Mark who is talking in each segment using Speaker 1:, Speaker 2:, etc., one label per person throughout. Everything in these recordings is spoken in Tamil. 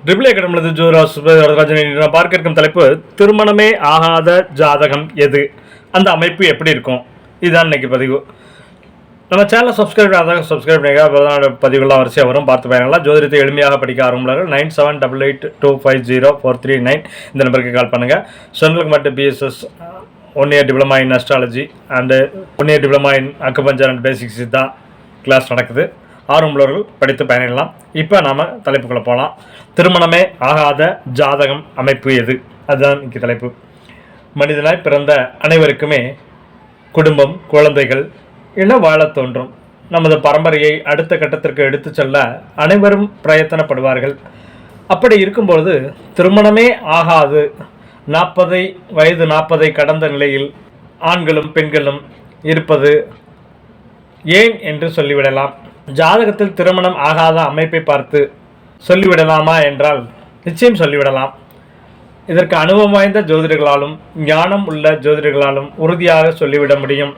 Speaker 1: ட்ரிபிள் அகாடமியில் ஜோதிராஜன் பார்க்க இருக்கும் தலைப்பு திருமணமே ஆகாத ஜாதகம் எது, அந்த அமைப்பு எப்படி இருக்கும், இதுதான் இன்னைக்கு பதிவு. நம்ம சேனலை சப்ஸ்கிரைப் பண்ணாத சப்ஸ்கிரைப் பண்ணிக்க பதிவுகள்லாம் வரிசையாக வரும், பார்த்து பயணலாம். ஜோதிடத்தை எளிமையாக படிக்க ஆரம்பிப்பார்கள். 9788250439 இந்த நம்பருக்கு கால் பண்ணுங்கள். சொன்னலுக்கு மட்டும் BSS 1 year diploma in astrology and 1 year diploma in acupuncture and basics தான் கிளாஸ் நடக்குது. ஆர்வமுள்ளவர்கள் படித்து பயணிடலாம். இப்போ நாம் தலைப்புக்குள்ளே போகலாம். திருமணமே ஆகாத ஜாதகம் அமைப்பு எது, அதுதான் இன்னைக்கு தலைப்பு. மனிதனாய் பிறந்த அனைவருக்குமே குடும்பம், குழந்தைகள் என வாழத் தோன்றும். நமது பரம்பரையை அடுத்த கட்டத்திற்கு எடுத்து செல்ல அனைவரும் பிரயத்தனப்படுவார்கள். அப்படி இருக்கும்பொழுது திருமணமே ஆகாது 40 கடந்த நிலையில் ஆண்களும் பெண்களும் இருப்பது ஏன் என்று சொல்லிவிடலாம். ஜாதகத்தில் திருமணம் ஆகாத அமைப்பை பார்த்து சொல்லிவிடலாமா என்றால் நிச்சயம் சொல்லிவிடலாம். இதற்கு அனுபவம் வாய்ந்த ஜோதிடர்களாலும் ஞானம் உள்ள ஜோதிடர்களாலும் உறுதியாக சொல்லிவிட முடியும்.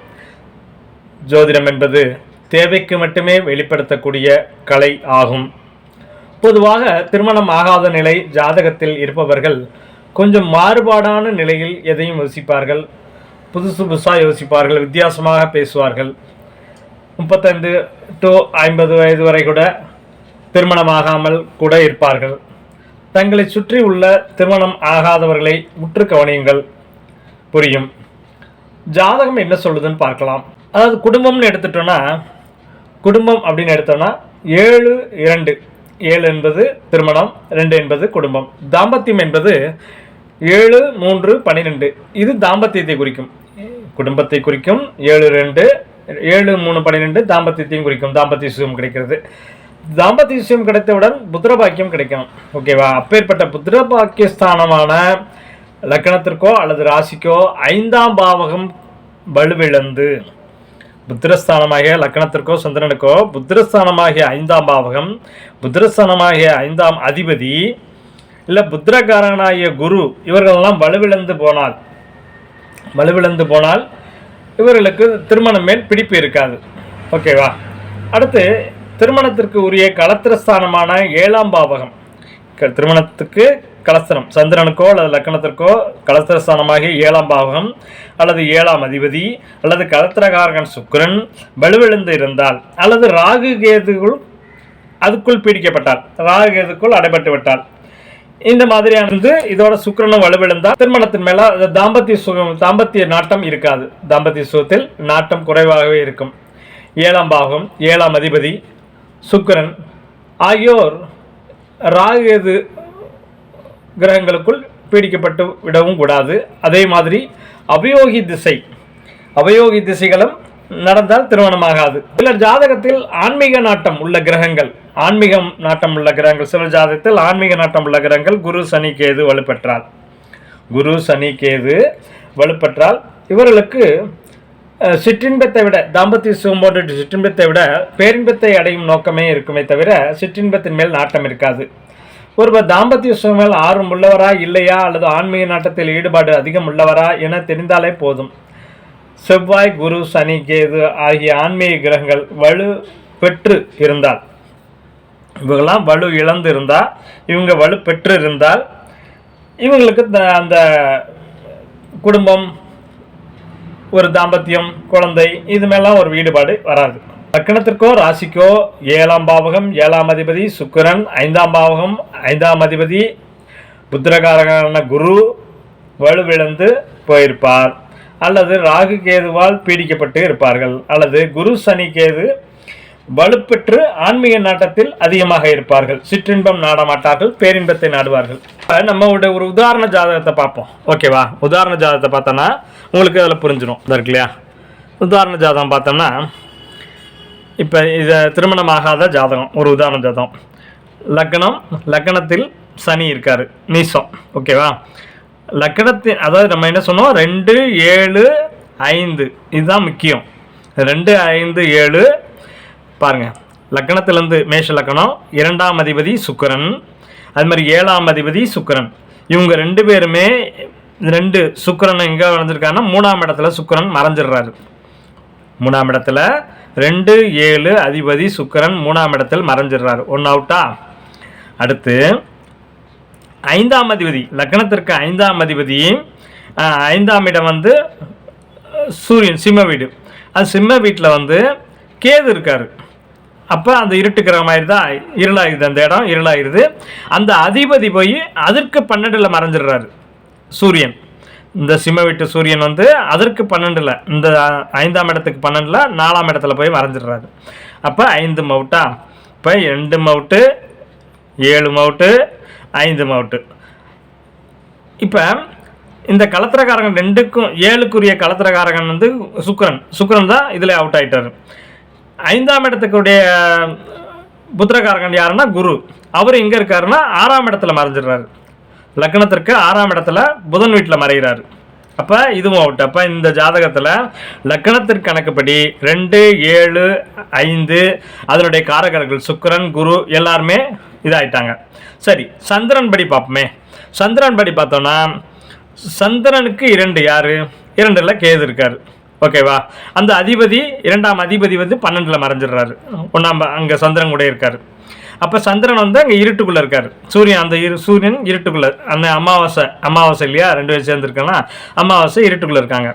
Speaker 1: ஜோதிடம் என்பது தேவைக்கு மட்டுமே வெளிப்படுத்தக்கூடிய கலை ஆகும். பொதுவாக திருமணம் ஆகாத நிலை ஜாதகத்தில் இருப்பவர்கள் கொஞ்சம் மாறுபாடான நிலையில் எதையும் யோசிப்பார்கள், புதுசாக யோசிப்பார்கள், வித்தியாசமாக பேசுவார்கள். 35 to 50 வயது வரை கூட திருமணமாகாமல் கூட இருப்பார்கள். தங்களை சுற்றி உள்ள திருமணம் ஆகாதவர்களை உற்று கவனியுங்கள், புரியும். ஜாதகம் என்ன சொல்லுதுன்னு பார்க்கலாம். அதாவது குடும்பம்னு எடுத்துட்டோன்னா, குடும்பம் அப்படின்னு எடுத்தோன்னா 7 என்பது திருமணம், 2 என்பது குடும்பம். தாம்பத்தியம் என்பது 7 3 12 இது தாம்பத்தியத்தை குறிக்கும், குடும்பத்தை குறிக்கும். 7 2 7 3 12 தாம்பத்தியத்தையும் குறிக்கும். தாம்பத்திய சுகம் கிடைக்கிறது. தாம்பத்திய சுகம் கிடைத்தவுடன் புத்திரபாக்கியம் கிடைக்கணும். ஓகேவா? அப்பேற்பட்ட புத்திரபாக்கியஸ்தானமான லக்னத்திற்கோ அல்லது ராசிக்கோ 5ஆம் பாவகம் வலுவிழந்து, புத்திரஸ்தானமாகிய லக்னத்திற்கோ சந்திரனுக்கோ புத்திரஸ்தானமாகிய 5ஆம் பாவகம், புத்திரஸ்தானமாகிய 5ஆம் அதிபதி இல்லை புத்திரகாரனாகிய குரு இவர்களெல்லாம் வலுவிழந்து போனால் இவர்களுக்கு திருமணம் மேல் பிடிப்பு இருக்காது. ஓகேவா? அடுத்து திருமணத்திற்கு உரிய கலத்திரஸ்தானமான 7ஆம் பாவகம், திருமணத்துக்கு கலஸ்திரம் சந்திரனுக்கோ அல்லது லக்னத்திற்கோ கலஸ்திரஸ்தானமாகிய 7ஆம் பாவகம் அல்லது 7ஆம் அதிபதி அல்லது கலத்திரகாரகன் சுக்கிரன் வலுவிழந்து இருந்தால், அல்லது ராகு கேதுக்குள் அதுக்குள் பீடிக்கப்பட்டால், ராகு கேதுக்குள் அடைபட்டு விட்டால், இந்த மாதிரியானது இதோட சுக்கிரனும் வலுவிழந்தால் திருமணத்தின் மேல தாம்பத்திய நாட்டம் இருக்காது. தாம்பத்திய சுகத்தில் நாட்டம் குறைவாகவே இருக்கும். 7ஆம் பாவகம், 7ஆம் அதிபதி சுக்கிரன் ஆகியோர் ராகு கிரகங்களுக்குள் பீடிக்கப்பட்டு விடவும் கூடாது. அதே மாதிரி அபயோகி திசைகளும் நடந்தால் திருமணமாகாது. சிலர் ஜாதகத்தில் ஆன்மீக நாட்டம் உள்ள கிரகங்கள், சிலர் ஜாதகத்தில் ஆன்மீக நாட்டம் உள்ள கிரகங்கள் குரு சனி கேது வலுப்பெற்றால் இவர்களுக்கு சிற்றின்பத்தை விட, தாம்பத்திய சுகம் போன்ற சிற்றின்பத்தை விட பேரின்பத்தை அடையும் நோக்கமே இருக்குமே தவிர சிற்றின்பத்தின் மேல் நாட்டம் இருக்காது. ஒருவர் தாம்பத்திய சுகம் மேல் ஆர்வம் உள்ளவரா இல்லையா, அல்லது ஆன்மீக நாட்டத்தில் ஈடுபாடு அதிகம் உள்ளவரா என தெரிந்தாலே போதும். செவ்வாய், குரு, சனி, கேது ஆகிய ஆன்மீக கிரகங்கள் வலு பெற்று இருந்தால், இவங்கெல்லாம் வலு இழந்து இருந்தால், இவங்க வலு பெற்று இருந்தால் இவங்களுக்கு அந்த குடும்பம், ஒரு தாம்பத்தியம், குழந்தை இது மேலாம் ஒரு ஈடுபாடு வராது. லக்னத்திற்கோ ராசிக்கோ 7ஆம் பாவகம் 7ஆம் அதிபதி சுக்கிரன், 5ஆம் பாவகம் 5ஆம் அதிபதி புத்திரகாரகனான குரு வலுவிழந்து போயிருப்பார், அல்லது ராகு கேதுவால் பீடிக்கப்பட்டு இருப்பார்கள், அல்லது குரு சனி கேது வலுப்பெற்று ஆன்மீக நாட்டத்தில் அதிகமாக இருப்பார்கள். சிற்றின்பம் நாடமாட்டார்கள், பேரின்பத்தை நாடுவார்கள். நம்ம ஒரு உதாரண ஜாதகத்தை பார்ப்போம். ஓகேவா? உதாரண ஜாதகத்தை பார்த்தோம்னா உங்களுக்கு அதில் புரிஞ்சிடும். இருக்கு இல்லையா? உதாரண ஜாதகம் பார்த்தோம்னா, இப்போ இதை திருமணமாகாத ஜாதகம், ஒரு உதாரண ஜாதகம். லக்னத்தில் சனி இருக்காரு, நீசம். ஓகேவா? லக்னத்தின், அதாவது நம்ம என்ன சொன்னோம், 2 7 5 இதுதான் முக்கியம். 2 5 7 பாருங்க. லக்னத்திலிருந்து மேஷ லக்னம், 2ஆம் அதிபதி சுக்கிரன், அது மாதிரி 7ஆம் அதிபதி சுக்கிரன். இவங்க 2 பேருமே, 2 சுக்கிரன் எங்கே வளர்ந்துருக்காங்கன்னா 3ஆம் இடத்துல சுக்கிரன் மறைஞ்சிடுறாரு. 3ஆம் இடத்துல 2 7 அதிபதி சுக்கிரன் 3ஆம் இடத்தில் மறைஞ்சிடுறாரு. 1 அவுட்டா? அடுத்து ஐந்தாம் அதிபதி, லக்னத்திற்கு ஐந்தாம் அதிபதி, ஐந்தாம் இடம் வந்து சூரியன், சிம்ம வீடு. அது சிம்ம வீட்டில் வந்து கேது இருக்கார். அப்போ அந்த இருட்டுக்கிற மாதிரி தான் இருளாகிடுது, அந்த இடம் இருளாகிடுது. அந்த அதிபதி போய் அதற்கு 12ல் மறைஞ்சிடுறாரு சூரியன். இந்த சிம்ம வீட்டு சூரியன் வந்து அதற்கு 12ல், இந்த ஐந்தாம் இடத்துக்கு 12ல் 4ஆம் இடத்துல போய் மறைஞ்சிடுறாரு. அப்போ 5 மவுட்டா? இப்போ 2 மவுட்டு, 7 மவுட்டு, 5 மவுட்டு. இப்போ இந்த களத்திரக்காரகன் 2க்கும் 7க்குரிய களத்திரக்காரகன் வந்து சுக்கிரன் தான் இதில் அவுட் ஆகிட்டார். ஐந்தாம் இடத்துக்குடைய புத்திரகாரகன் யாருன்னா குரு. அவர் எங்கே இருக்காருன்னா 6ஆம் இடத்துல மறைஞ்சிடுறாரு. லக்னத்திற்கு 6ஆம் இடத்துல புதன் வீட்டில் மறைகிறாரு. அப்போ இதுவும் அவுட். அப்போ இந்த ஜாதகத்தில் லக்னத்திற்கு கணக்குப்படி 2, 7, 5 அதனுடைய காரகர்கள் சுக்கிரன், குரு எல்லாருமே இதாயிட்டாங்க. சரி, சந்திரன் படி பார்ப்போமே. சந்திரன் படி பார்த்தோன்னா சந்திரனுக்கு 2 யார்? 2ல் கேது இருக்கார். ஓகேவா? அந்த அதிபதி, 2ஆம் அதிபதி வந்து 12ல் மறைஞ்சிடுறாரு. 1ஆம் அங்கே சந்திரன் கூட இருக்கார். அப்போ சந்திரன் வந்து அங்கே இருட்டுக்குள்ளே இருக்கார். சூரியன், அந்த சூரியன் இருட்டுக்குள்ளே, அந்த அமாவாசை இல்லையா, 2 பேர் சேர்ந்துருக்காங்கன்னா அமாவாசை இருட்டுக்குள்ளே இருக்காங்க.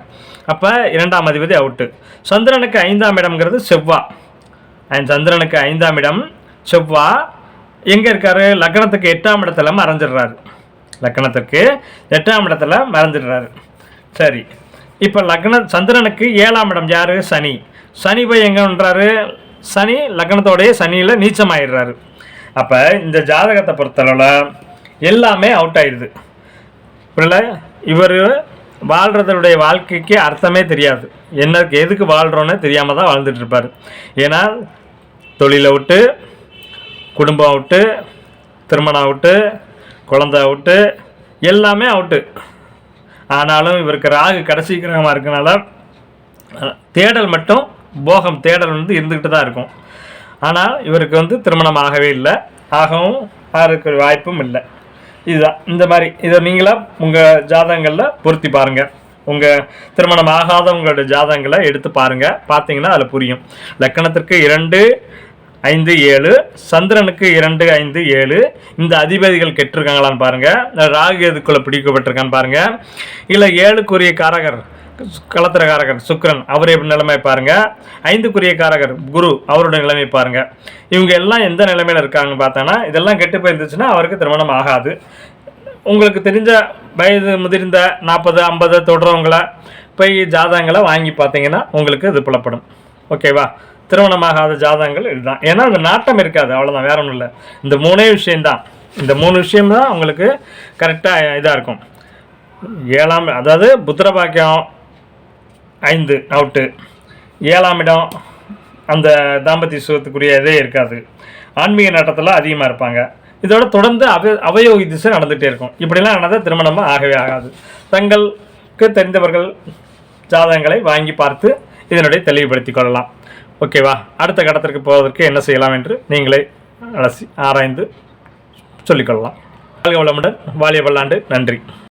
Speaker 1: அப்போ 2ஆம் அதிபதி அவுட்டு. சந்திரனுக்கு 5ஆம் இடம்ங்கிறது செவ்வா. சந்திரனுக்கு 5ஆம் இடம் செவ்வா எங்கே இருக்கார்? லக்னத்துக்கு 8ஆம் இடத்துல மறைஞ்சிடுறாரு. லக்னத்துக்கு 8ஆம் இடத்துல மறைஞ்சிடுறாரு. சரி, இப்போ சந்திரனுக்கு 7ஆம் இடம் யார்? சனி. சனி போய் எங்கே பண்ணுறாரு? சனி லக்னத்தோடைய சனியில் நீச்சமாயிடுறாரு. அப்போ இந்த ஜாதகத்தை பொறுத்தளவில் எல்லாமே அவுட் ஆயிடுது. புரியல? இவர் வாழ்கிறதுடைய வாழ்க்கைக்கு அர்த்தமே தெரியாது. எதுக்கு வாழ்கிறோன்னு தெரியாமல் தான் வாழ்ந்துட்டு இருப்பார். ஏன்னா தொழிலை விட்டு, குடும்பம் அவுட்டு, திருமணம் அவுட்டு, குழந்தை அவுட்டு, எல்லாமே அவுட்டு. ஆனாலும் இவருக்கு ராகு கடைசி கிரகமாக இருக்கனால தேடல் மட்டும், போகம் தேடல் வந்து இருந்துக்கிட்டு தான் இருக்கும். ஆனால் இவருக்கு வந்து திருமணம் ஆகவே இல்லை, ஆகவும் ஆகிறதுக்கு வாய்ப்பும் இல்லை. இதுதான் இந்த மாதிரி. இதை நீங்களாக உங்கள் ஜாதகங்களில் பொருத்தி பாருங்கள். உங்கள் திருமணம் ஆகாதவங்களோட ஜாதகங்களை எடுத்து பாருங்கள். பார்த்தீங்கன்னா அதில் புரியும். லக்கணத்திற்கு 2, 5, 7, சந்திரனுக்கு 2, 5, 7 இந்த அதிபதிகள் கெட்டிருக்காங்களான்னு பாருங்கள். ராகு எதுக்குள்ளே பிடிக்கப்பட்டிருக்கான்னு பாருங்கள். இல்லை 7க்குரிய காரகர் களத்திரகாரகர் சுக்கிரன், அவர் எப்படி நிலைமை பாருங்கள். 5க்குரிய காரகர் குரு, அவரோட நிலைமை பாருங்கள். இவங்க எல்லாம் எந்த நிலைமையில் இருக்காங்கன்னு பார்த்தோன்னா இதெல்லாம் கெட்டு போயிருந்துச்சுன்னா அவருக்கு திருமணம் ஆகாது. உங்களுக்கு தெரிஞ்ச வயது முதிர்ந்த 40, 50 தொடுறவங்கள போய் ஜாதகங்களை வாங்கி பார்த்தீங்கன்னா உங்களுக்கு இது புலப்படும். ஓகேவா? திருமணமாகாத ஜாதகங்கள் இதுதான். ஏன்னா அந்த நாட்டம் இருக்காது, அவ்வளோதான், வேற ஒன்றும் இல்லை. இந்த 3 விஷயம்தான். இந்த 3 விஷயம்தான் உங்களுக்கு கரெக்டாக இதாக இருக்கும். 7ஆம், அதாவது புத்திரபாக்கியம் 5 அவுட்டு, 7ஆம் இடம் அந்த தாம்பத்திய சுகத்துக்குரிய இதே இருக்காது. ஆன்மீக நாட்டத்தில் அதிகமாக இருப்பாங்க. இதோட தொடர்ந்து அவயோகி திசை நடந்துகிட்டே இருக்கும். இப்படிலாம் நடந்தால் திருமணமாக ஆகவே ஆகாது. தங்களுக்கு தெரிந்தவர்கள் ஜாதகங்களை வாங்கி பார்த்து இதனுடைய தெளிவுபடுத்தி கொள்ளலாம். ஓகேவா? அடுத்த கட்டத்திற்கு போவதற்கு என்ன செய்யலாம் என்று நீங்களே ஆராய்ந்து சொல்லிக்கொள்ளலாம். வாழ்க வளமுடன், வாழிய பல்லாண்டு. நன்றி.